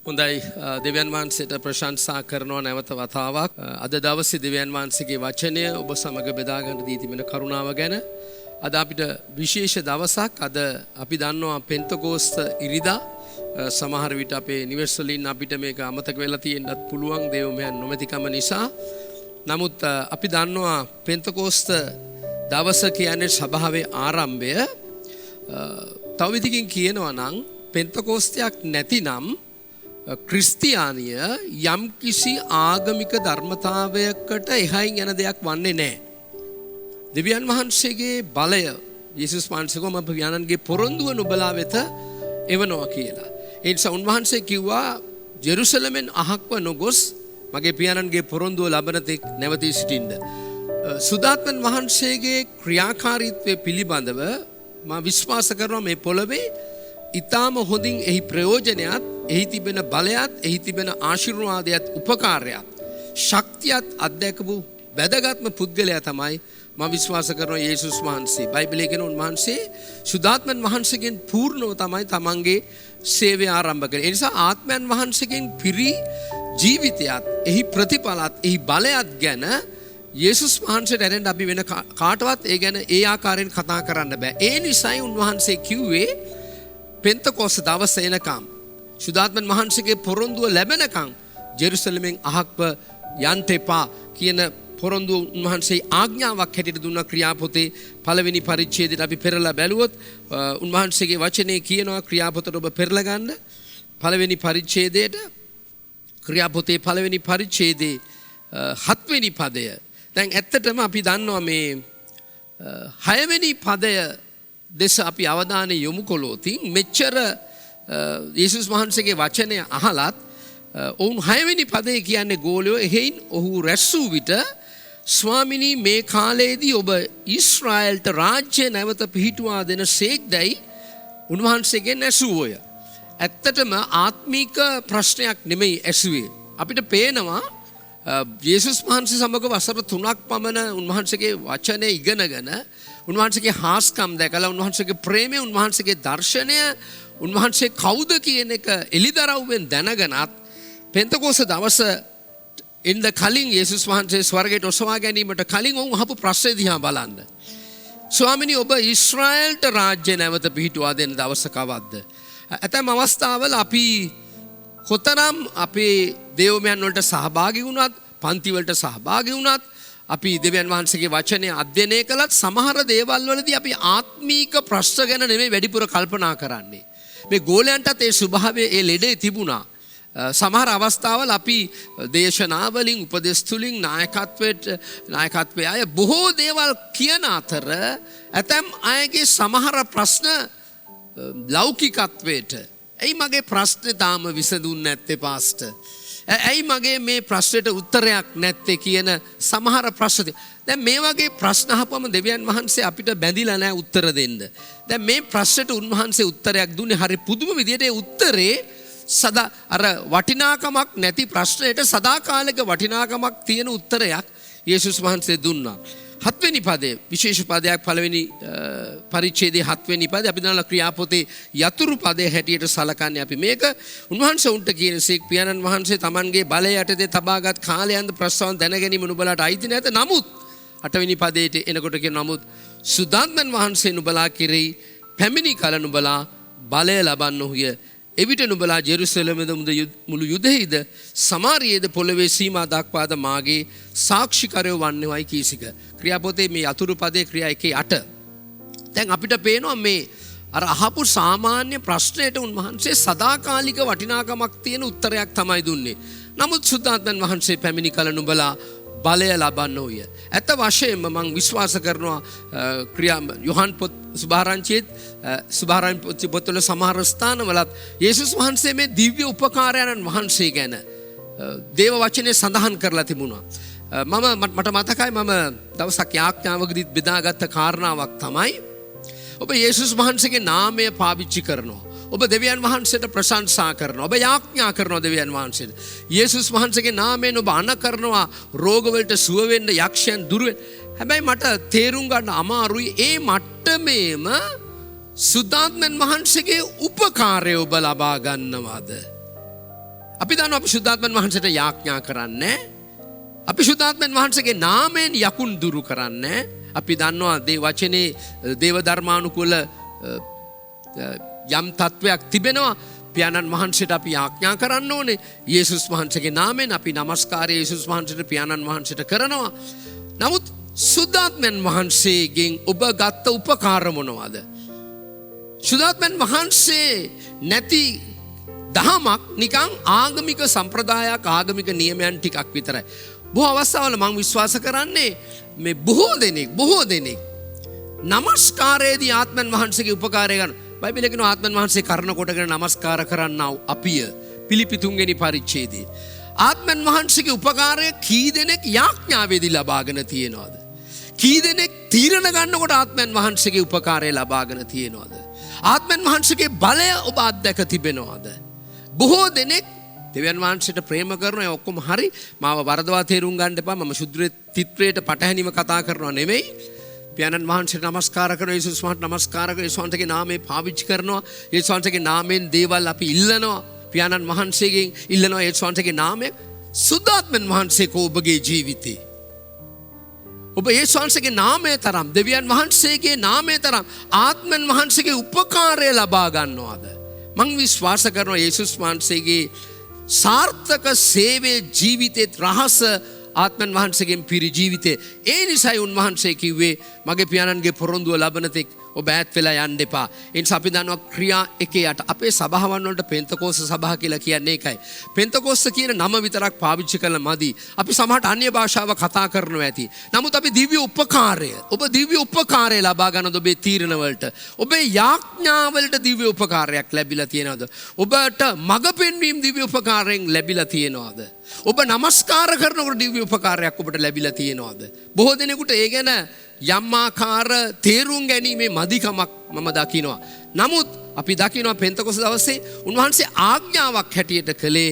හොඳයි දෙවියන් වහන්සේට ප්‍රශංසා කරනවා නැවත වතාවක්. අද දවසේ දෙවියන් වහන්සේගේ වචනය ඔබ සමග බෙදා ගන්න දී තිබෙන කරුණාව ගැන. අද අපිට විශේෂ දවසක්. අද අපි දන්නවා පෙන්තකෝස්ත ඉරිදා. සමහර විට අපේ නිවෙස්වලින් අපිට මේක අමතක වෙලා තියෙන්නත් පුළුවන් දේවමයන් නොමැතිකම නිසා. නමුත් අපි දන්නවා පෙන්තකෝස්ත දවස කියන්නේ සභාවේ ආරම්භය. තව විදිහකින් කියනවා නම් පෙන්තකෝස්තයක් නැතිනම් ක්‍රිස්තියානිය යම් කිසි ආගමික ධර්මතාවයකට එහයින් යන දෙයක් වන්නේ නැහැ. දෙවියන් වහන්සේගේ බලය යේසුස් වහන්සේ කොහොම පියාණන්ගේ පොරොන්දුව නුඹලා වෙත එවනවා කියලා. ඒ නිසා උන්වහන්සේ කිව්වා ජෙරුසලමෙන් අහක්ව නොගොස් මගේ පියාණන්ගේ පොරොන්දුව ලබන තෙක් නැවතී සිටින්න. සුදාත්මන් වහන්සේගේ ක්‍රියාකාරීත්වය පිළිබඳව මම විශ්වාස කරනවා මේ පොළවේ ඊටාම හොඳින් එහි ප්‍රයෝජනයත් එහි තිබෙන බලයත් එහි තිබෙන ආශිර්වාදයත් උපකාරයත් ශක්තියත් අත්දැකපු වැදගත්ම පුද්ගලයා තමයි මම විශ්වාස කරනවා යේසුස් වහන්සේ. බයිබලයේ කියන උන්වහන්සේ සුදාත්මන් වහන්සේගෙන් පූර්ණව තමයි තමන්ගේ සේවය ආරම්භ කළේ. ඒ නිසා ආත්මයන් වහන්සේගෙන් පිරි ජීවිතයත් එහි ප්‍රතිඵලත් එහි බලයත් ගැන යේසුස් වහන්සේට ඇරෙන්න අපි වෙන කාටවත් ඒ ගැන ඒ ආකාරයෙන් කතා කරන්න බෑ. ඒ නිසායි උන්වහන්සේ කිව්වේ පෙන්තකෝස්ත දවස එනකම් සුදාත්මන් වහන්සේගේ පොරොන්දුව ලැබෙනකම් ජෙරුසලමෙන් අහක්ව යන්න එපා කියන පොරොන්දුව උන්වහන්සේ ආඥාවක් හැටියට දුන්නා. ක්‍රියාපොතේ පළවෙනි පරිච්ඡේදයට අපි පෙරලා බැලුවොත් උන්වහන්සේගේ වචනේ කියනවා ක්‍රියාපොතට ඔබ පෙරලා ගන්න. පළවෙනි පරිච්ඡේදයට ක්‍රියාපොතේ පළවෙනි පරිච්ඡේදයේ 7 වෙනි පදය. දැන් ඇත්තටම අපි දන්නවා මේ 6 වෙනි පදය දෙස අපි අවධානය යොමු කළොත් මෙච්චර යේසුස් වහන්සේගේ වචනය අහලත් ඔවුන් 6 වෙනි පදේ කියන්නේ ගෝලයෝ එහෙයින් ඔහු රැස් වූ විට ස්වාමිනී මේ කාලයේදී ඔබ ඊශ්‍රායල්ට රාජ්‍ය නැවත පිහිටුවා දෙන සේක්දයි උන්වහන්සේගෙන් ඇසුවෝය. ඇත්තටම ආත්මීක ප්‍රශ්නයක් නෙමෙයි ඇසුවේ. අපිට පේනවා යේසුස් වහන්සේ සමග වසර 3ක් පමණ උන්වහන්සේගේ වචනය ඉගෙනගෙන උන්වහන්සේගේ හාස්කම් දැකලා උන්වහන්සේගේ ප්‍රේමය උන්වහන්සේගේ දර්ශනය උන්වහන්සේ කවුද කියන එක එලිදරව්වෙන් දැනගෙනත් පෙන්තකෝස්ත දවස එන්න කලින් යේසුස් වහන්සේ ස්වර්ගයට ඔසවා ගැනීමට කලින් ඔවුන් අහපු ප්‍රශ්නේ දිහා බලන්න. ස්වාමිනී ඔබ ඊශ්‍රායල්ට රාජ්‍ය නැවත පිහිටුවා දෙන දවස කවද්ද? ඇතැම් අවස්ථාවල අපි කොතරම් අපේ දේවමයන් වලට සහභාගී වුණත් පන්ති වලට සහභාගී වුණත් අපි දෙවියන් වහන්සේගේ වචනය අධ්‍යයනය කළත් සමහර දේවල් වලදී අපි ආත්මීක ප්‍රශ්න ගැන නෙමෙයි වැඩිපුර කල්පනා කරන්නේ. මේ ගෝලයන්ටත් ඒ ස්වභාවය ඒ ලෙඩේ තිබුණා. සමහර අවස්ථාවල අපි දේශනාවලින් උපදෙස් තුලින් නායකත්වයේ අය බොහෝ දේවල් කියන අතර ඇතැම් අයගේ සමහර ප්‍රශ්න ලෞකිකත්වයට ඇයි මගේ ප්‍රශ්නේ තාම විසඳුන්නේ නැත්තේ පාස්ටර්? ඇයි මගේ මේ ප්‍රශ්නෙට උත්තරයක් නැත්තේ කියන සමහර ප්‍රශ්න. දැන් මේ වගේ ප්‍රශ්න අහපුවම දෙවියන් වහන්සේ අපිට බැඳිලා නැහැ උත්තර දෙන්න. දැන් මේ ප්‍රශ්නෙට උන්වහන්සේ උත්තරයක් දුන්නේ හරි පුදුම විදියට. ඒ උත්තරේ අර වටිනාකමක් නැති ප්‍රශ්නයට සදාකාලික වටිනාකමක් තියෙන උත්තරයක් යේසුස් වහන්සේ දුන්නා. 7 වෙනි පදයේ විශේෂ පදයක් පළවෙනි පරිච්ඡේදයේ 7 වෙනි පදේ අපි දන්නා ක්‍රියාපොතේ යතුරු පදයේ හැටියට සලකන්නේ අපි මේක. උන්වහන්සේ උන්ට කියනසේක් පියාණන් වහන්සේ Tamanගේ බලය යටතේ තබාගත් කාලයන්ද ප්‍රස්තාවන් දැනගැනීම නුඹලාට අයිති නැත. නමුත් 8 වෙනි පදයට එනකොට කියන නමුත් සුදාත්මන් වහන්සේ නුඹලා කෙරෙහි පැමිණි කල නුඹලා බලය ලබන්නෝය. එවිට නුඹලා ජෙරුසලමෙද මුළු යුදෙහිද සමාරියේද පොළවේ සීමා දක්වාද මාගේ සාක්ෂිකරයෝ වන්නේවයි කීසික. ක්‍රියාපොතේ මේ යතුරු පදේ ක්‍රියා 1:8. දැන් අපිට පේනවා මේ අර අහපු සාමාන්‍ය ප්‍රශ්නයට උන්වහන්සේ සදාකාලික වටිනාකමක් තියෙන උත්තරයක් තමයි දුන්නේ. නමුත් සුදාත්මන් වහන්සේ පැමිණි කල නුඹලා බලය ලබන්නෝය. ඇත්ත වශයෙන්ම මම විශ්වාස කරනවා යොහන් පොත් සුභාරංචි පොත්වල සමහර ස්ථානවලත් යේසුස් වහන්සේ මේ දිව්‍ය උපකාරයන් වහන්සේ ගැන දේව වචනේ සඳහන් කරලා තිබුණා. මට මතකයි මම දවසක් යාඥාවකදී බෙදාගත්ත කාරණාවක් තමයි ඔබ යේසුස් වහන්සේගේ නාමය පාවිච්චි කරනවා. ඔබ දෙවියන් වහන්සේට ප්‍රශංසා කරනවා. ඔබ යාඥා කරනවා දෙවියන් වහන්සේට. යේසුස් වහන්සේගේ නාමයෙන් ඔබ අණ කරනවා රෝග වලට සුව වෙන්න, යක්ෂයන් දුර වෙන්න. හැබැයි මට තේරුම් ගන්න අමාරුයි ඒ මට්ටමේම සුදාත්මන් වහන්සේගේ උපකාරය ඔබ ලබා ගන්නවද? අපි දන්නවා අපි සුද්ධාත්මයන් වහන්සේට යාඥා කරන්නේ. අපි සුද්ධාත්මයන් වහන්සේගේ නාමයෙන් යකුන් දුරු කරන්නේ. අපි දන්නවා දේ වචනේ දේව ධර්මානුකූල යම් තත්වයක් තිබෙනවා. පියාණන් වහන්සේට අපි යාඥා කරන්න ඕනේ. යේසුස් වහන්සේගේ නාමයෙන් අපි নমස්කාරය යේසුස් වහන්සේට පියාණන් වහන්සේට කරනවා. නමුත් සුද්ධාත්මයන් වහන්සේගෙන් ඔබ ගත්ත උපකාර මොනවාද? සුද්ධාත්මයන් වහන්සේ නැති දහමක් නිකන් ආගමික සම්ප්‍රදායක් ආගමික නියමයන් ටිකක් විතරයි. බොහෝ අවස්ථාවල මම විශ්වාස කරන්නේ මේ බොහෝ දෙනෙක් নমස්කාරයේදී ආත්මයන් වහන්සේගේ උපකාරය ගන්න. බයිබලයේ කියනවා ආත්මයන් වහන්සේ කරන කොටගෙන নমස්කාර කරන්නා අපිය. පිලිපි 3 වෙනි පරිච්ඡේදයේ. ආත්මයන් වහන්සේගේ උපකාරය කී දෙනෙක් යාඥාවේදී ලබාගෙන තියෙනවද? කී දෙනෙක් තීරණ ගන්නකොට ආත්මයන් වහන්සේගේ උපකාරය ලබාගෙන තියෙනවද? ආත්මයන් වහන්සේගේ බලය ඔබ අත්දැක තිබෙනවද? බොහෝ දෙනෙක් දෙවියන් වහන්සේට ප්‍රේම කරනවා. ඒ ඔක්කොම හරි. මාව වරදවා තේරුම් ගන්න එපා. මම ශුද්ධ තිත්‍රයට පටහැනිව කතා කරනවා නෙමෙයි. පියාණන් වහන්සේට নমස්කාර කරනවා. යේසුස් වහන්සේට নমස්කාර කරනවා. යේසුස් වහන්සේගේ නාමය පාවිච්චි කරනවා. යේසුස් වහන්සේගේ නාමයෙන් දේවල් අපි ඉල්ලනවා. පියාණන් වහන්සේගෙන් ඉල්ලනවා යේසුස් වහන්සේගේ නාමයෙන්. සුද්ධාත්මයන් වහන්සේ කෝ ඔබගේ ජීවිතේ. ඔබ යේසුස් වහන්සේගේ නාමය තරම් දෙවියන් වහන්සේගේ නාමය තරම් ආත්මයන් වහන්සේගේ උපකාරය ලබා ගන්නවාද? මං විශ්වාස කරනවා යේසුස් වහන්සේගේ සාර්ථක සේවයේ ජීවිතේ රහස ආත්මයන් වහන්සේගෙන් පිරි ජීවිතේ. ඒ නිසායි උන්වහන්සේ කිව්වේ මගේ පියාණන්ගේ පොරොන්දුව ලබන තෙක් ඔබ ඈත් වෙලා යන්න එපා. ඒ නිසා අපි දන්නවා ක්‍රියා 1:8 අපේ සභාවන් වලට පෙන්තකෝස්ත සභා කියලා කියන්නේ ඒකයි. පෙන්තකෝස්ත කියන නම විතරක් පාවිච්චි කළා මදි. අපි සමහරට අන්‍ය භාෂාව කතා කරනවා ඇති. නමුත් අපි දිව්‍ය උපකාරය ඔබ දිව්‍ය උපකාරය ලබා ගන්නද ඔබේ තීරණ වලට? ඔබේ යාඥා වලට දිව්‍ය උපකාරයක් ලැබිලා තියෙනවද? ඔබට මඟ පෙන්වීම දිව්‍ය උපකාරයෙන් ලැබිලා තියෙනවද? ඔබ নমස්කාර කරනකොට දිව්‍ය උපකාරයක් ඔබට ලැබිලා තියෙනවද? බොහෝ දෙනෙකුට ඒ ගැන යම් ආකාර තේරුම් ගැනීමේ මදිකමක් මම දකිනවා. නමුත් අපි දකිනවා පෙන්තකොස්ත දවසේ උන්වහන්සේ ආඥාවක් හැටියට කළේ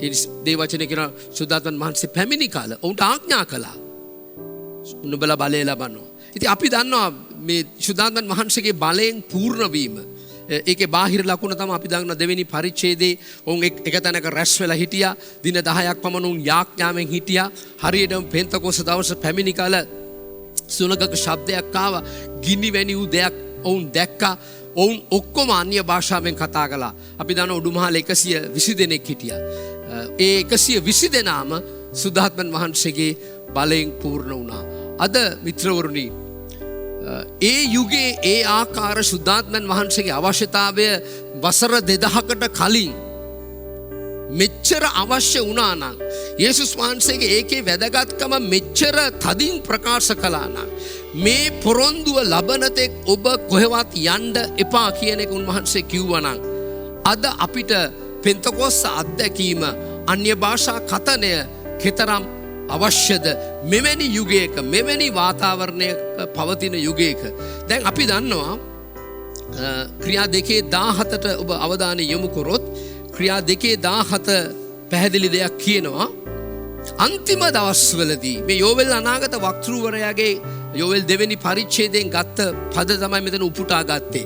ඒ වචනේ කියන සුද්ධාත්මයන් වහන්සේ පැමිණි කාල ඔවුන්ට ආඥා කළා. උන්වලා බලය ලබනවා. ඉතින් අපි දන්නවා මේ සුද්ධාත්මයන් වහන්සේගේ බලයෙන් පූර්ණ වීම. ඒකේ බාහිර ලකුණ තමයි අපි දන්නා දෙවෙනි පරිච්ඡේදයේ ඔවුන් එක තැනක රැස් වෙලා හිටියා. දින 10ක් පමණ උන් යාඥාවෙන් හිටියා. හරියටම පෙන්තකොස්ත දවස පැමිණි කාල සුනකක ශබ්දයක් ආවා. ගිනි වැනි වූ දෙයක් ඔවුන් දැක්කා. ඔවුන් ඔක්කොම අන්‍ය භාෂාවෙන් කතා කළා. අපි දන්නා උඩුමහල 120 දෙනෙක් හිටියා. ඒ 120 දෙනාම සුද්ධාත්මයන් වහන්සේගේ බලයෙන් පූර්ණ වුණා. අද මිත්‍රවරුනි ඒ යුගයේ ඒ ආකාර සුද්ධාත්මයන් වහන්සේගේ අවශ්‍යතාවය වසර 2000කට කලින් මෙච්චර අවශ්‍ය වුණා නම් යේසුස් වහන්සේගේ ඒකේ වැදගත්කම මෙච්චර තදින් ප්‍රකාශ කළා නම් මේ පොරොන්දුව ලබන තෙක් ඔබ කොහෙවත් යන්න එපා කියන එක උන්වහන්සේ කිව්වා නම් අද අපිට පෙන්තකොස්ත අත්දැකීම අන්‍ය භාෂා කතනය කෙතරම් අවශ්‍යද මෙවැනි යුගයක මෙවැනි වාතාවරණයක පවතින යුගයක. දැන් අපි දන්නවා ක්‍රියා 2:17ට ඔබ අවධානය යොමු කරොත් ක්‍රියා 2:17 පැහැදිලි දෙයක් කියනවා. අන්තිම දවස්වලදී මේ යෝවෙල් අනාගත වක්තෘවරයාගේ යෝවෙල් දෙවෙනි පරිච්ඡේදයෙන් ගත්ත පද තමයි මෙතන උපුටා ගත්තේ.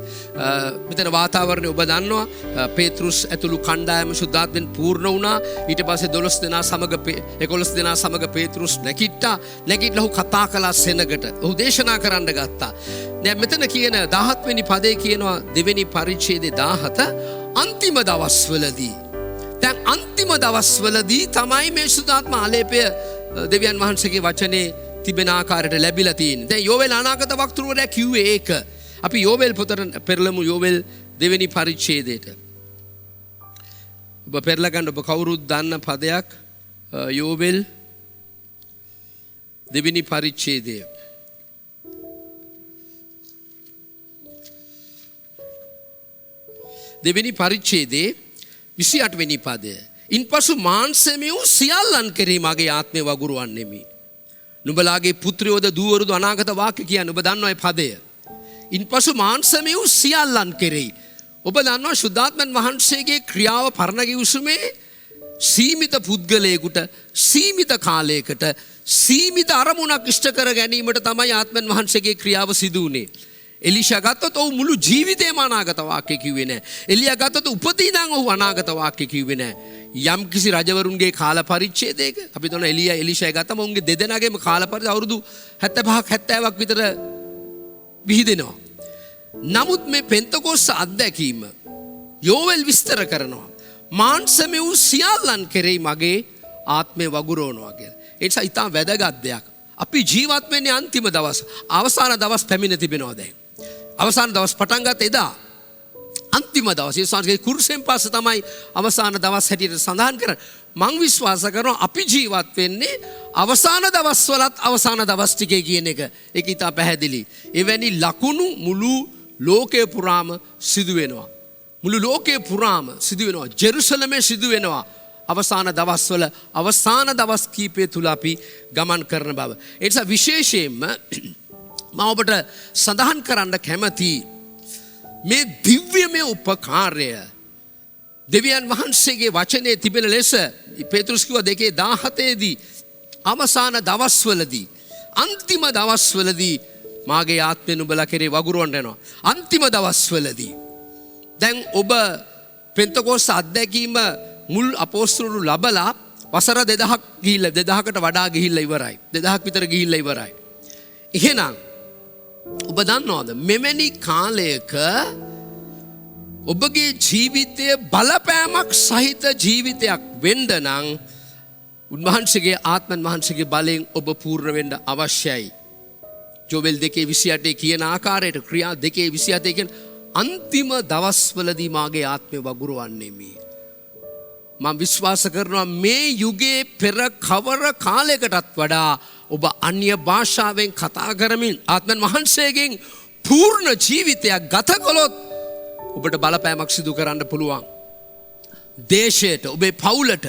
මෙතන වාතාවරණය ඔබ දන්නවා පේතෘස් ඇතුළු කණ්ඩායම සුද්ධාත්මෙන් පූර්ණ වුණා. ඊට පස්සේ 12 දෙනා සමග 11 දෙනා සමග පේතෘස් නැගිට්ටා. නැගිටලා ඔහු කතා කළා සෙනගට. ඔහු දේශනා කරන්න ගත්තා. දැන් මෙතන කියන 17 වෙනි පදේ කියනවා දෙවෙනි පරිච්ඡේදයේ 17 අන්තිම දවස්වලදී. දැන් අන්තිම දවස්වලදී තමයි මේ සුද්ධාත්ම ආලේපය දෙවියන් වහන්සේගේ වචනේ තිබෙන ආකාරයට ලැබිලා තියෙන්නේ. දැන් යෝවෙල් අනාගත වක්තෘවරයා කිව්වේ ඒක. අපි යෝවෙල් පොතට පෙරළමු යෝවෙල් දෙවෙනි පරිච්ඡේදයට. ඔබ පෙරලා ගන්න ඔබ කවුරුත් දන්න පදයක් යෝවෙල් දෙවෙනි පරිච්ඡේදය. දෙවෙනි පරිච්ඡේදයේ 28 වෙනි පදය. ඉන්පසු මාංශමය වූ සියල්ලන් කෙරෙහි මගේ ආත්මය වගුරුවන්නෙමි. නුඹලාගේ පුත්‍රයෝද දූවරුද අනාගත වාක්‍ය කියන්නේ ඔබ දන්නවා මේ පදය. ඉන්පසු මාංශමය වූ සියල්ලන් කෙරෙහි. ඔබ දන්නවා සුද්ධාත්මයන් වහන්සේගේ ක්‍රියාව පරණ කිවිසුමේ සීමිත පුද්ගලයෙකුට සීමිත කාලයකට සීමිත අරමුණක් ඉෂ්ට කර ගැනීමට තමයි ආත්මයන් වහන්සේගේ ක්‍රියාව සිදු වුනේ. එලිෂා ගත්තොත් ඔහු මුළු ජීවිතේම අනාගත වාක්‍ය කිව්වේ නැහැ. එලියා ගත්තොත් උපතින් නම් ඔහු අනාගත වාක්‍ය කිව්වේ නැහැ. යම් කිසි රජවරුන්ගේ කාල පරිච්ඡේදයක අපි දන්න එලියා එලිෂා ගත්තම උන්ගේ දෙදෙනාගේම කාල පරිච්ඡේද අවුරුදු 75ක් 70ක් විතර විහිදෙනවා. නමුත් මේ පෙන්තකොස්ස අත්දැකීම යෝවෙල් විස්තර කරනවා. මාංශමය වූ සියල්ලන් කෙරෙහි මගේ ආත්මය වගුරවනවා කියලා. ඒ නිසා ඊටා වැදගත් දෙයක්. අපි ජීවත් වෙන්නේ අන්තිම දවස්. අවසාන දවස් පැමිණ තිබෙනවා දැන්. අවසාන දවස් පටන් ගත්ත එදා අන්තිම දවස්. ඒ සංස්කෘතික කුරුසෙන් පස්සේ තමයි අවසාන දවස් හැටියට සඳහන් කරන්නේ. මං විශ්වාස කරනවා අපි ජීවත් වෙන්නේ අවසාන දවස්වලත් අවසාන දවස් ටිකේ කියන එක. ඒක ඊටා පැහැදිලි. එවැනි ලකුණු මුළු ලෝකේ පුරාම සිදු වෙනවා. මුළු ලෝකේ පුරාම සිදු වෙනවා. ජෙරුසලමේ සිදු වෙනවා. අවසාන දවස්වල අවසාන දවස් කීපය තුල අපි ගමන් කරන බව. ඒ නිසා විශේෂයෙන්ම මම ඔබට සඳහන් කරන්න කැමති මේ දිව්‍යමය උපකාරය දෙවියන් වහන්සේගේ වචනේ තිබෙන ලෙස පේතෘස් කිව්වා 2:17 දී අවසාන දවස්වලදී අන්තිම දවස්වලදී මාගේ ආත්මය නුඹලා කෙරේ වගුරුවන්න යනවා. අන්තිම දවස්වලදී දැන් ඔබ පෙන්තකොස්ස අත්දැකීම මුල් අපෝස්තලරු ලබලා වසර 2000ක් ගිහිල්ලා 2000කට වඩා ගිහිල්ලා ඉවරයි. 2000ක් විතර ගිහිල්ලා ඉවරයි. එහෙනම් ඔබ දන්නවද මෙවැනි කාලයක ඔබගේ ජීවිතයේ බලපෑමක් සහිත ජීවිතයක් වෙන්න නම් උන්වහන්සේගේ ආත්මන් වහන්සේගේ බලයෙන් ඔබ පූර්ණ වෙන්න අවශ්‍යයි. ජෝවෙල් 2:28 කියන ආකාරයට ක්‍රියා 2:28 කියන අන්තිම දවස්වලදී මාගේ ආත්මය වගුරුවන්නේ මේ. මම විශ්වාස කරනවා මේ යුගයේ පෙර කවර කාලයකටත් වඩා ඔබ අන්‍ය භාෂාවෙන් කතා කරමින් ආත්මන් වහන්සේගෙන් පූර්ණ ජීවිතයක් ගත කළොත් ඔබට බලපෑමක් සිදු කරන්න පුළුවන්. දේශයට, ඔබේ පවුලට,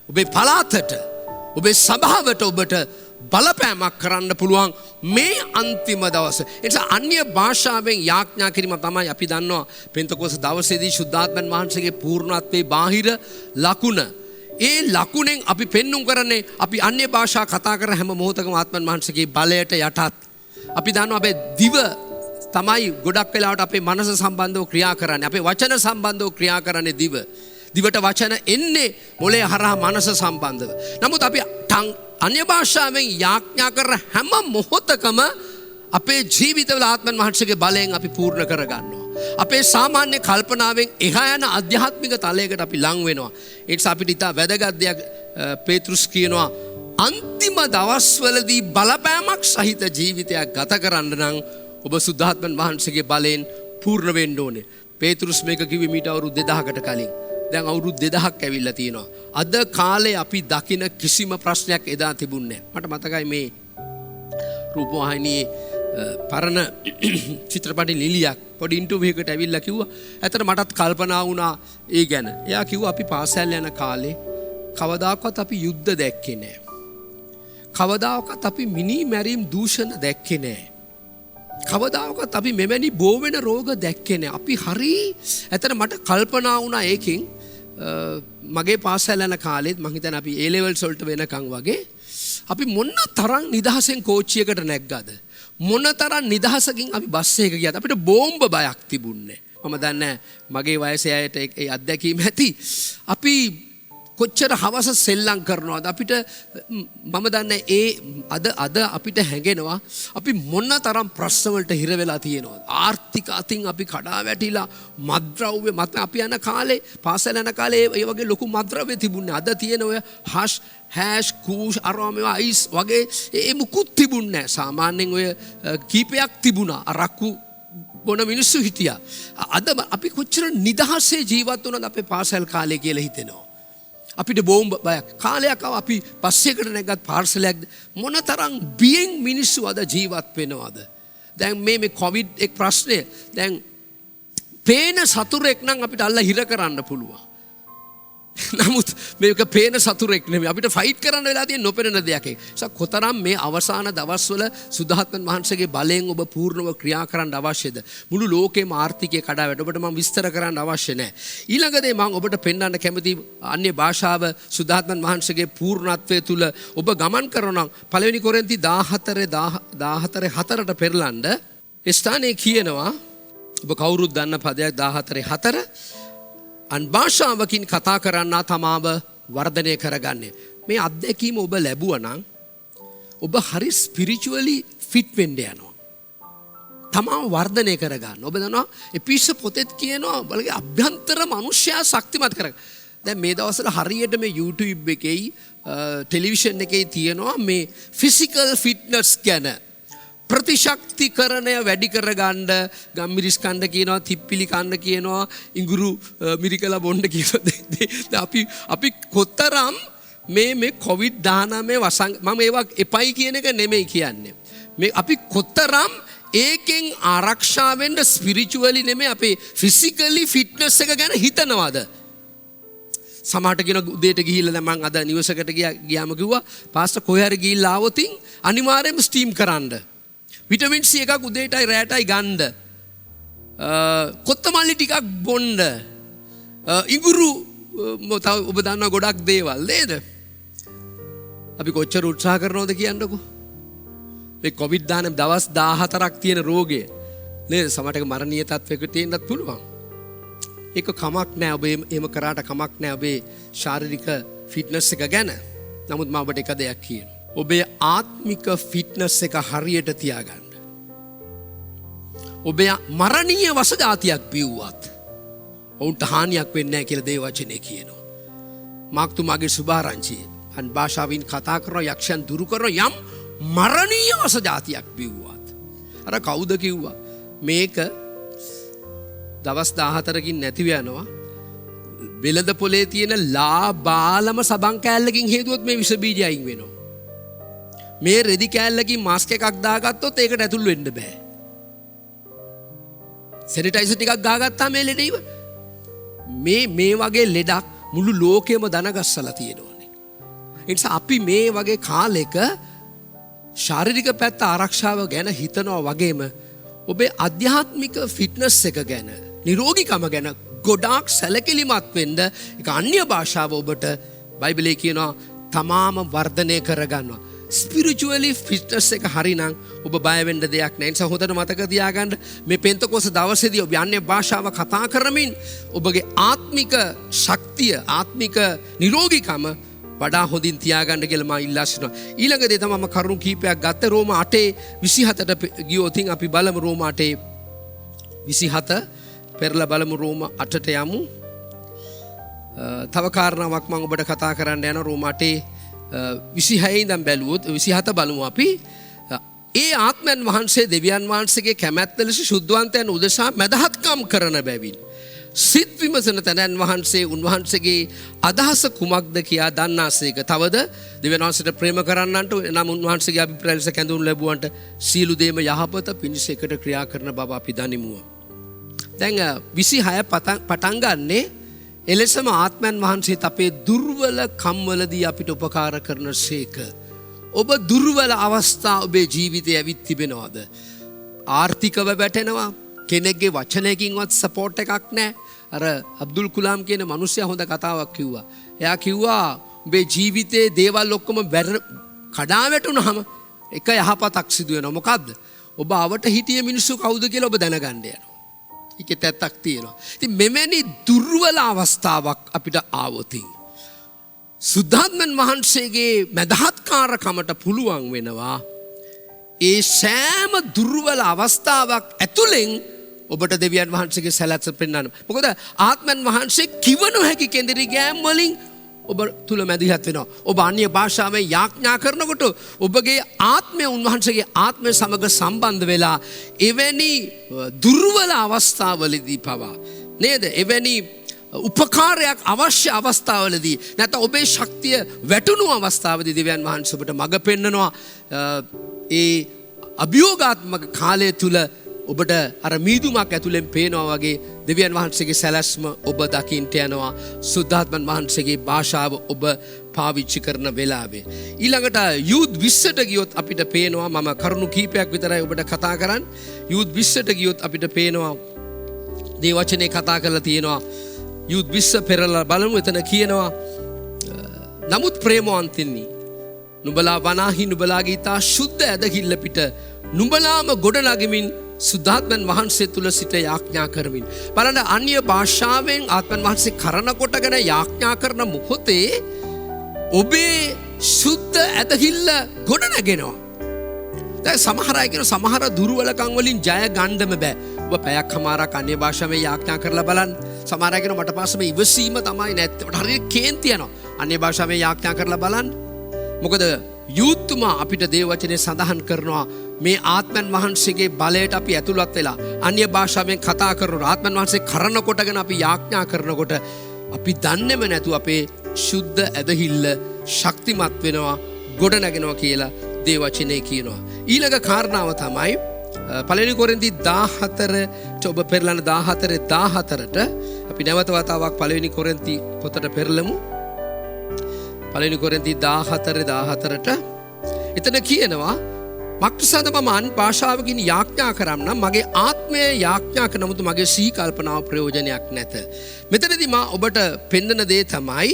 ඔබේ පළාතට, ඔබේ සභාවට ඔබට බලපෑමක් කරන්න පුළුවන් මේ අන්තිම දවස. ඒ නිසා අන්‍ය භාෂාවෙන් යාඥා කිරීම තමයි අපි දන්නවා පෙන්තකොස්ත දවසේදී සුද්ධාත්මන් වහන්සේගේ පූර්ණත්වයේ බාහිර ලකුණ. ඒ ලකුණෙන් අපි පෙන්눔 කරන්නේ අපි අන්‍ය භාෂා කතා කරන හැම මොහොතකම ආත්මන් වහන්සේගේ බලයට යටත්. අපි දන්නවා අපේ දිව තමයි ගොඩක් වෙලාවට අපේ මනස සම්බන්ධව ක්‍රියා කරන්නේ. අපේ වචන සම්බන්ධව ක්‍රියා කරන්නේ දිව. දිවට වචන එන්නේ මොලේ හරහා මනස සම්බන්ධව. නමුත් අපි අන්‍ය භාෂාවෙන් යාඥා කර හැම මොහොතකම අපේ ජීවිතවල ආත්මන් වහන්සේගේ බලයෙන් අපි පූර්ණ කරගන්නවා. අපේ සාමාන්‍ය කල්පනාවෙන් එහා යන ආධ්‍යාත්මික තලයකට අපි ලං වෙනවා. ඒ නිසා අපිට ඉතා වැදගත් දෙයක් පේතෘස් කියනවා අන්තිම දවස්වලදී බලපෑමක් සහිත ජීවිතයක් ගත කරන්න නම් ඔබ සුද්ධාත්මන් වහන්සේගේ බලයෙන් පූර්ණ වෙන්න ඕනේ. පේතෘස් මේක කිව්වේ මීට අවුරුදු 2000කට කලින්. දැන් අවුරුදු 2000ක් ඇවිල්ලා තියෙනවා. අද කාලේ අපි දකින කිසිම ප්‍රශ්නයක් එදා තිබුණේ නැහැ. මට මතකයි මේ රූපවාහිනියේ පරණ චිත්‍රපටි නිලියක් පොඩි ඉන්ටර්විව් එකකට ඇවිල්ලා කිව්වා. ඇත්තට මටත් කල්පනා වුණා ඒ ගැන. එයා කිව්වා අපි පාසල් යන කාලේ කවදාකවත් අපි යුද්ධ දැක්කේ නැහැ. කවදාකවත් අපි මිනි මැරීම් දූෂණ දැක්කේ නැහැ. කවදාකවත් අපි මෙවැනි බෝ වෙන රෝග දැක්කේ නැහැ. අපි හරි ඇත්තට මට කල්පනා වුණා ඒකෙන් මගේ පාසල් යන කාලෙත් මං හිතන්නේ අපි A levels වලට වෙනකන් වගේ අපි මොන තරම් නිදහසෙන් කෝච්චියකට නැග්ගද මොන තරම් නිදහසකින් අපි බස් එකක ගියාද අපිට බෝම්බ බයක් තිබුණේ මම දන්නේ මගේ වයසේ අයට ඒ අත්දැකීම ඇති අපි කොච්චර හවස සෙල්ලම් කරනවද අපිට මම දන්නේ ඒ අද අපිට හැඟෙනවා අපි මොන තරම් ප්‍රශ්න වලට හිර වෙලා තියෙනවද ආර්ථික අතින් අපි කඩා වැටිලා මත්ද්‍රව්‍ය මත අපි යන කාලේ පාසල යන කාලේ ඒ වගේ ලොකු මත්ද්‍රව්‍ය තිබුණේ අද තියෙන ඔය හැෂ් කූෂ් අරෝමේ අයිස් වගේ ඒ මුකුත් තිබුණේ නැහැ සාමාන්‍යයෙන් ඔය කීපයක් තිබුණා අරක්කු බොන මිනිස්සු හිටියා අද අපි කොච්චර නිදහසේ ජීවත් වුණාද අපේ පාසල් කාලේ කියලා හිතෙනවා අපිට බෝම්බ බයක් කාලයක් අපි බස් එකකට නැගගත් පාර්සලයක් මොනතරම් බියෙන් මිනිස්සු අද ජීවත් වෙනවද දැන් මේ කොවිඩ් එක් ප්‍රශ්නය දැන් පේන සතුරෙක් නම් අපිට අල්ල හිර කරන්න පුළුවන් නමුත් මේක පේන සතුරෙක් නෙමෙයි අපිට ෆයිට් කරන්න වෙලා තියෙන නොපෙනෙන දෙයක් ඒක. ඒක කොතරම් මේ අවසාන දවස්වල සුද්ධාත්මන් වහන්සේගේ බලයෙන් ඔබ පූර්ණව ක්‍රියා කරන්න අවශ්‍යද? මුළු ලෝකෙම ආර්ථිකය කඩාවැට ඔබට මම විස්තර කරන්න අවශ්‍ය නැහැ. ඊළඟදී මම ඔබට පෙන්වන්න කැමති අන්‍ය භාෂාව සුද්ධාත්මන් වහන්සේගේ පූර්ණත්වයේ තුල ඔබ ගමන් කරනවා නම් පළවෙනි කොරින්ති 14:4ට පෙරලන්න ඒ ස්ථානයේ කියනවා ඔබ කවුරුත් දන්න පදයක් 14:4 අන් භාෂාවකින් කතා කරන්නා තමාව වර්ධනය කරගන්නේ. මේ අත්දැකීම ඔබ ලැබුවා නම් ඔබ හරි ස්පිරිචුවලි ෆිට වෙන්න යනවා. තමාව වර්ධනය කරගන්න. ඔබ දන්නවා එපිස පොතේත් කියනවා බලගේ අභ්‍යන්තර මනුෂ්‍යයා ශක්තිමත් කරගන්න. දැන් මේ දවස්වල හරියට මේ YouTube එකේ ටෙලිවිෂන් එකේ තියෙනවා මේ ෆිසිකල් ෆිට්නස් ගැන ප්‍රතිශක්තිකරණය වැඩි කරගන්න ගම්මිරිස් කන්න කියනවා, තිප්පිලි කන්න කියනවා, ඉඟුරු මිරිකලා බොන්න කියනවා. අපි කොතරම් මේ COVID-19 වසංග මම ඒවා එපයි කියන එක නෙමෙයි කියන්නේ. මේ අපි කොතරම් ඒකෙන් ආරක්ෂා වෙන්න ස්පිරිචුවලි නෙමෙයි අපේ ෆිසිකලි ෆිට්නස් එක ගැන හිතනවාද? සමහරට කියන උදේට ගිහිල්ලා දැන් මම අද නිවසකට ගියාම කිව්වා පාස්ටර් කොහේ හරි ගිහිල්ලා ආවොතින් අනිවාර්යයෙන්ම ස්ටීම් කරන්න. විටමින් C එකක් උදේටයි රැටයි ගන්න. කොත්තමල්ලි ටිකක් බොන්න. ඉඟුරු තව ඔබ දන්නා ගොඩක් දේවල් නේද? අපි කොච්චර උත්සාහ කරනවද කියන්නකෝ. මේ COVID-19 දවස් 14ක් තියෙන රෝගය නේද? සමහරට මරණීය තත්වයකට තියෙන්නත් පුළුවන්. ඒක කමක් නෑ ඔබ එහෙම කරාට කමක් නෑ ඔබේ ශාරීරික ෆිට්නස් එක ගැන. නමුත් මම ඔබට එක දෙයක් කියනවා. ඔබේ ආත්මික ෆිට්නස් එක හරියට තියාගන්න. ඔබේ මරණීය වස જાතියක් බිව්වත් ඔවුන්ට හානියක් වෙන්නේ නැහැ කියලා දේ වචනේ කියනවා. මාක්තුමාගේ සුභාරංචිය අන් භාෂාවෙන් කතා කරන යක්ෂයන් දුරු කරන යම් මරණීය වස જાතියක් බිව්වත්. අර කවුද කිව්වා මේක දවස් 14කින් නැතිව යනවා. වෙළඳ පොලේ තියෙන ලාබාලම සබන් කෑල්ලකින් හේතුවත් මේ විස බීජ අයින් වෙනවා. මේ රෙදි කෑල්ලකින් මාස්ක් එකක් දාගත්තොත් ඒකට ඇතුල් වෙන්න බෑ. සැනිටයිසර් ටිකක් ගාගත්තා මේ ලෙඩ ඉවර. මේ වගේ ලෙඩක් මුළු ලෝකෙම දනගස්සලා තියෙනවානේ. ඒ නිසා අපි මේ වගේ කාලෙක ශාරීරික පැත්ත ආරක්ෂාව ගැන හිතනවා වගේම ඔබේ අධ්‍යාත්මික ෆිට්නස් එක ගැන, නිරෝගීකම ගැන ගොඩාක් සැලකිලිමත් වෙන්න ඒක අන්‍ය භාෂාව ඔබට බයිබලයේ කියනවා තමාම වර්ධනය කරගන්නවා. ස්පිරිචුවලි ෆිට්නස් එක හරිනම් ඔබ බය වෙන්න දෙයක් නැහැ. ඒ නිසා හොඳට මතක තියාගන්න මේ පෙන්තකොස් දවසේදී ඔබ අන්‍ය භාෂාව කතා කරමින් ඔබගේ ආත්මික ශක්තිය, ආත්මික නිරෝගීකම වඩා හොඳින් තියාගන්න කියලා මම ඉල්ලා සිටිනවා. ඊළඟ දේ තමයි මම කරුණු කීපයක් ගත්ත රෝම 8:27ට ගියොතින් අපි බලමු රෝම 8:27 පෙරලා බලමු රෝම 8ට යමු. තව කාරණාවක් මම ඔබට කතා කරන්න යනවා රෝම 8:26 ඉඳන් බැලුවොත් 27 බලමු අපි. ඒ ආත්මයන් වහන්සේ දෙවියන් වහන්සේගේ කැමැත්ත ලෙස ශුද්ධවන්තයන් උදෙසා මදහත්කම් කරන බැවින් සිත් විමසන තැනන් වහන්සේ උන්වහන්සේගේ අදහස කුමක්ද කියා දන්නාසේක. තවද දෙවියන් වහන්සේට ප්‍රේම කරන්නන්ට නම් උන්වහන්සේගේ අභිප්‍රාය ලෙස කැඳවුම් ලැබුවන්ට සීලු දේම යහපත පිණිස එකට ක්‍රියා කරන බව අපි දනිමු. දැන් 26 පටන් ගන්නේ එලෙසම ආත්මයන් වහන්සේත් අපේ දුර්වල කම්වලදී අපිට උපකාර කරන සේක. ඔබ දුර්වල අවස්ථා ඔබේ ජීවිතයේ ඇවිත් තිබෙනවද? ආර්ථිකව වැටෙනවා. කෙනෙක්ගේ වචනයකින්වත් සපෝට් එකක් නැහැ. අර අබ්දුල් කුලාම් කියන මිනිස්සයා හොඳ කතාවක් කිව්වා. එයා කිව්වා ඔබේ ජීවිතයේ දේවල් ඔක්කොම කඩා වැටුනහම එක යහපතක් සිදු වෙනවා. මොකද්ද? ඔබ අවට හිටිය මිනිස්සු කවුද කියලා ඔබ දැනගන්න යනවා. ඒකෙත් ඇත්තක් තියෙනවා. ඉතින් මෙවැනි දුර්වල අවස්ථාවක් අපිට ආවොතින් සුද්ධාත්මන් වහන්සේගේ මදහත්කාරකමට පුළුවන් වෙනවා ඒ සෑම දුර්වල අවස්ථාවක් ඇතුළෙන් ඔබට දෙවියන් වහන්සේගේ සැලැස්ස පෙන්වන්න. මොකද ආත්මයන් වහන්සේ කිව නොහැකි කෙඳිරි ගෑම් වලින් ඔබ තුල මැදිහත් වෙනවා. ඔබ අන්‍ය භාෂාවෙන් යාඥා කරනකොට ඔබගේ ආත්මය උන්වහන්සේගේ ආත්මය සමග සම්බන්ධ වෙලා එවැනි දුර්වල අවස්ථාවලදී පවා නේද? එවැනි උපකාරයක් අවශ්‍ය අවස්ථාවලදී නැත්නම් ඔබේ ශක්තිය වැටුණු අවස්ථාවේදී දෙවියන් වහන්සේ ඔබට මඟ පෙන්නනවා. ඒ අභියෝගාත්මක කාලය තුල ඔබට අර මීදුමක් ඇතුලෙන් පේනවා වගේ දෙවියන් වහන්සේගේ සැලැස්ම ඔබ දකින්ට යනවා. සුද්ධාත්මන් වහන්සේගේ භාෂාව ඔබ පාවිච්චි කරන වෙලාවේ. ඊළඟට යූත් 20ට ගියොත් අපිට පේනවා මම කරුණු කීපයක් විතරයි ඔබට කතා කරන්නේ. යූත් 20ට ගියොත් අපිට පේනවා දේ වචනේ කතා කරලා තියෙනවා. යූත් 20 පෙරලා බලමු. එතන කියනවා නමුත් ප්‍රේමවන්තිනි නුඹලා වනාහි නුඹලාගේ ඊතා ශුද්ධ ඇදහිල්ල පිට නුඹලාම ගොඩනගමින් සුද්ධාත්මන් වහන්සේ තුල සිට යාඥා කරමින් බලන්න අන්‍ය භාෂාවෙන් ආත්මන් වහන්සේ කරන කොටගෙන යාඥා කරන මොහොතේ ඔබේ සුද්ධ ඇදහිල්ල ගොඩ නැගෙනවා. දැන් සමහර අය කියන සමහර දුර්වලකම් වලින් ජය ගන්නම බෑ. ඔබ පැයක් හමාරක් අන්‍ය භාෂාවෙන් යාඥා කරලා බලන්න. සමහර අය කියන මට පස්සේ මේ ඉවසීම තමයි නැත්තේ. මට හරියට කේන්ති යනවා. අන්‍ය භාෂාවෙන් යාඥා කරලා බලන්න. මොකද යූත්තුමා අපිට දේව වචනේ සඳහන් කරනවා මේ ආත්මන් වහන්සේගේ බලයට අපි ඇතුළත් වෙලා අන්‍ය භාෂාවෙන් කතා කරනවා. ආත්මන් වහන්සේ කරන කොටගෙන අපි යාඥා කරනකොට අපි දන්නේම නැතුව අපේ සුද්ධ ඇදහිල්ල ශක්තිමත් වෙනවා, ගොඩ නැගෙනවා කියලා දේව වචනේ කියනවා. ඊළඟ කාරණාව තමයි පළවෙනි කොරින්ති 14 ඔබ පෙරලන 14:14ට අපි නැවත වතාවක් පළවෙනි කොරින්ති පොතට පෙරලමු. පළවෙනි කොරින්ති 14:14ට එතන කියනවා මක්නිසාද මම අන් භාෂාවකින් යාඥා කරන්නම් මගේ ආත්මය යාඥා කරන නමුත් මගේ සිහි කල්පනාව ප්‍රයෝජනයක් නැත. මෙතනදී මා ඔබට පෙන්වන දේ තමයි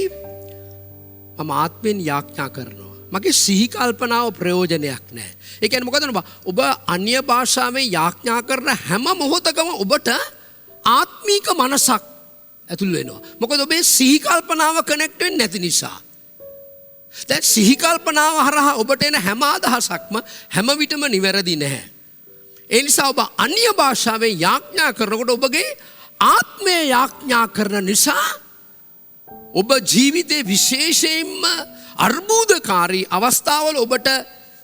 මම ආත්මෙන් යාඥා කරනවා. මගේ සිහි කල්පනාව ප්‍රයෝජනයක් නැහැ. ඒ කියන්නේ මොකද ඔබ අන්‍ය භාෂාවෙන් යාඥා කරන හැම මොහොතකම ඔබට ආත්මීක මනසක් ඇතුල් වෙනවා. මොකද ඔබේ සිහි කල්පනාව කනෙක්ට් වෙන්නේ නැති නිසා. දැන් සිහි කල්පනාව හරහා ඔබට එන හැම අදහසක්ම හැම විටම නිවැරදි නැහැ. ඒ නිසා ඔබ අන්‍ය භාෂාවෙන් යාඥා කරනකොට ඔබගේ ආත්මය යාඥා කරන නිසා ඔබ ජීවිතේ විශේෂයෙන්ම අර්බුදකාරී අවස්ථාවල ඔබට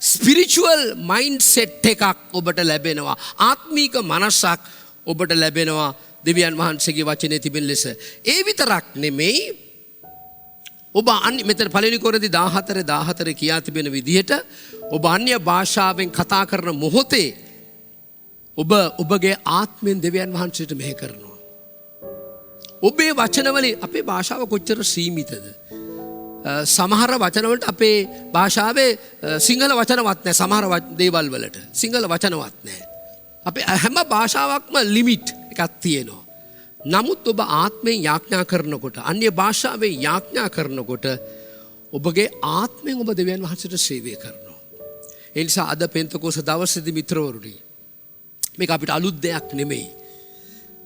ස්පිරිචුවල් මයින්ඩ්සෙට් එකක් ඔබට ලැබෙනවා. ආත්මීක මනසක් ඔබට ලැබෙනවා දෙවියන් වහන්සේගේ වචනේ තිබෙන ලෙස. ඒ විතරක් නෙමෙයි ඔබ මෙතන පළවෙනි කොරින්ති 14:14 කියා තිබෙන විදිහට ඔබ අන්‍ය භාෂාවෙන් කතා කරන මොහොතේ ඔබගේ ආත්මෙන් දෙවියන් වහන්සේට මෙහෙ කරනවා. ඔබේ වචනවලින් අපේ භාෂාව කොච්චර සීමිතද? සමහර වචනවලට අපේ භාෂාවේ සිංහල වචනවත් නැහැ. සමහර දේවල් වලට සිංහල වචනවත් නැහැ. අපේ හැම භාෂාවක්ම ලිමිට් එකක් තියෙනවා. නමුත් ඔබ ආත්මයෙන් යාඥා කරනකොට අන්‍ය භාෂාවෙන් යාඥා කරනකොට ඔබගේ ආත්මයෙන් ඔබ දෙවියන් වහන්සේට සේවය කරනවා. ඒ නිසා අද පෙන්තකෝස්ත දවසේදී මිත්‍රවරුනි මේක අපිට අලුත් දෙයක් නෙමෙයි.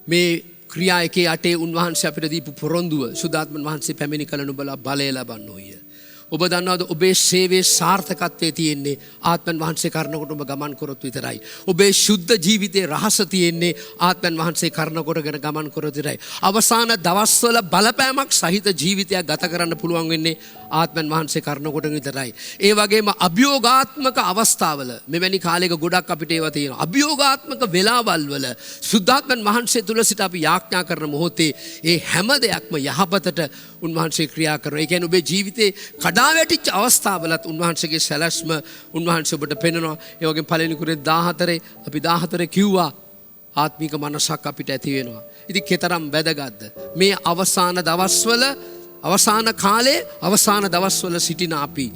මේ ක්‍රියා 1:8 උන්වහන්සේ අපිට දීපු පොරොන්දුව සුදාත්මන් වහන්සේ පැමිණි කල නුඹලා බලය ලබන්නෝය. ඔබ දන්නවද ඔබේ සේවයේ සාර්ථකත්වයේ තියෙන්නේ ආත්මන් වහන්සේ කරනකොට ඔබ ගමන් කරොත් විතරයි. ඔබේ ශුද්ධ ජීවිතයේ රහස තියෙන්නේ ආත්මන් වහන්සේ කරනකොටගෙන ගමන් කරොත් විතරයි. අවසාන දවස්වල බලපෑමක් සහිත ජීවිතයක් ගත කරන්න පුළුවන් වෙන්නේ ආත්මන් වහන්සේ කරනකොට විතරයි. ඒ වගේම අභියෝගාත්මක අවස්ථාවල මෙවැනි කාලයක ගොඩක් අපිට ඒවා තියෙනවා. අභියෝගාත්මක වෙලාවල් වල සුද්ධාත්මන් වහන්සේ තුල සිට අපි යාඥා කරන මොහොතේ ඒ හැම දෙයක්ම යහපතට උන්වහන්සේ ක්‍රියා කරනවා. ඒ කියන්නේ ඔබේ ජීවිතේ කඩා වැටිච්ච අවස්ථාවලත් උන්වහන්සේගේ සැලැස්ම උන්වහන්සේ ඔබට පෙන්වනවා. ඒ වගේම පළවෙනි කොරින්ති 14 අපි 14 කිව්වා ආත්මික මනසක් අපිට ඇති වෙනවා. ඉතින් කතරම් වැදගත්ද මේ අවසාන දවස්වල අවසාන කාලේ අවසාන දවස්වල සිටින අපි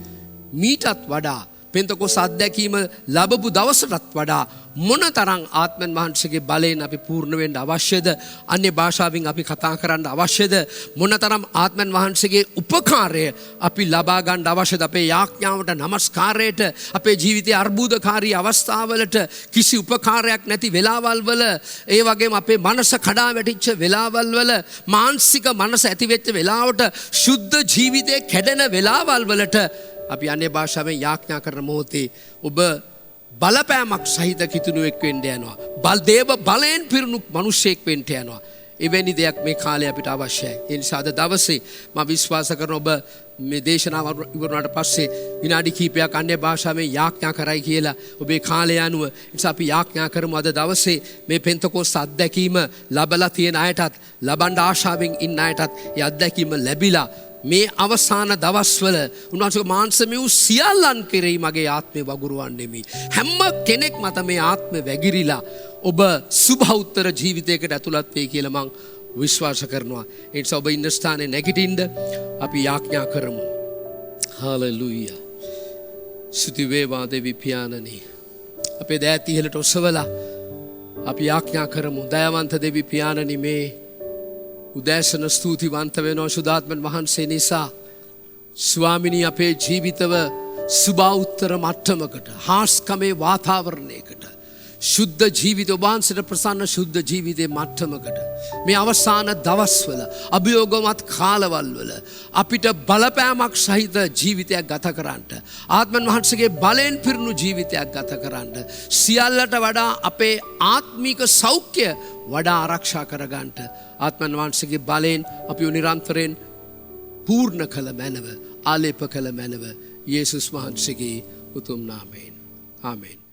මීටත් වඩා පෙන්තකොස් අත්දැකීම ලැබපු දවසටත් වඩා මොනතරම් ආත්මන් වහන්සේගේ බලයෙන් අපි පූර්ණ වෙන්න අවශ්‍යද? අන්‍ය භාෂාවෙන් අපි කතා කරන්න අවශ්‍යද? මොනතරම් ආත්මන් වහන්සේගේ උපකාරය අපි ලබා ගන්න අවශ්‍යද? අපේ යාඥාවට නමස්කාරයට අපේ ජීවිතයේ අර්බුදකාරී අවස්ථාවලට කිසි උපකාරයක් නැති වෙලාවල් වල ඒ වගේම අපේ මනස කඩා වැටිච්ච වෙලාවල් වල මානසික මනස ඇති වෙච්ච වෙලාවට ශුද්ධ ජීවිතේ කැඩෙන වෙලාවල් වලට අපි අන්‍ය භාෂාවෙන් යාඥා කරන මොහොතේ ඔබ බලපෑමක් සහිත කිතුණුවෙක් වෙන්න යනවා. දේව බලයෙන් පිරුණු මිනිසෙක් වෙන්න යනවා. එවැනි දෙයක් මේ කාලේ අපිට අවශ්‍යයි. ඒ නිසා අද දවසේ මම විශ්වාස කරන ඔබ මේ දේශනාව ඉවරනාට පස්සේ විනාඩි කිහිපයක් අන්‍ය භාෂාවෙන් යාඥා කරයි කියලා ඔබේ කාලය අනුව නිසා අපි යාඥා කරමු අද දවසේ මේ පෙන්තකොස්ත අත්දැකීම ලැබලා තියෙන අයටත් ලබන්න ආශාවෙන් ඉන්න අයටත් ඒ අත්දැකීම ලැබිලා මේ අවසාන දවස්වල උන්වහන්සේ මාංශමය වූ සියල්ලන් කෙරෙහි මගේ ආත්මය වගුරුවන්නෙමි. හැම කෙනෙක් මත මේ ආත්මය වැගිරිලා ඔබ සුභෞත්තර ජීවිතයකට ඇතුළත් වෙයි කියලා මං විශ්වාස කරනවා. ඒ නිසා ඔබ ඉන්න ස්ථානේ නැගිටින්න අපි යාඥා කරමු. හාලෙලූයා. ස්තුති වේවා දෙවි පියාණනි. අපේ දෑත් ඉහළට ඔසවලා අපි යාඥා කරමු. දයාවන්ත දෙවි පියාණනි මේ උදෑසන ස්තුතිවන්ත වෙනවා සුදාත්මන් වහන්සේ නිසා. ස්වාමිනී අපේ ජීවිතව සුභෞත්තර මට්ටමකට හාස්කමේ වාතාවරණයකට ශුද්ධ ජීවිත ඔබ වහන්සේට ප්‍රසන්න ශුද්ධ ජීවිතයේ මට්ටමකට මේ අවසාන දවස්වල අභියෝගමත් කාලවල් වල අපිට බලපෑමක් සහිත ජීවිතයක් ගත කරන්නට ආත්මන් වහන්සේගේ බලයෙන් පිරුණු ජීවිතයක් ගත කරන්නට සියල්ලට වඩා අපේ ආත්මික සෞඛ්‍ය වඩා ආරක්ෂා කරගන්නට ආත්මන් වහන්සේගේ බලයෙන් අපි නිරන්තරයෙන් පූර්ණ කළ මැනව ආලේප කළ මැනව යේසුස් වහන්සේගේ උතුම් නාමයෙන් ආමේන්.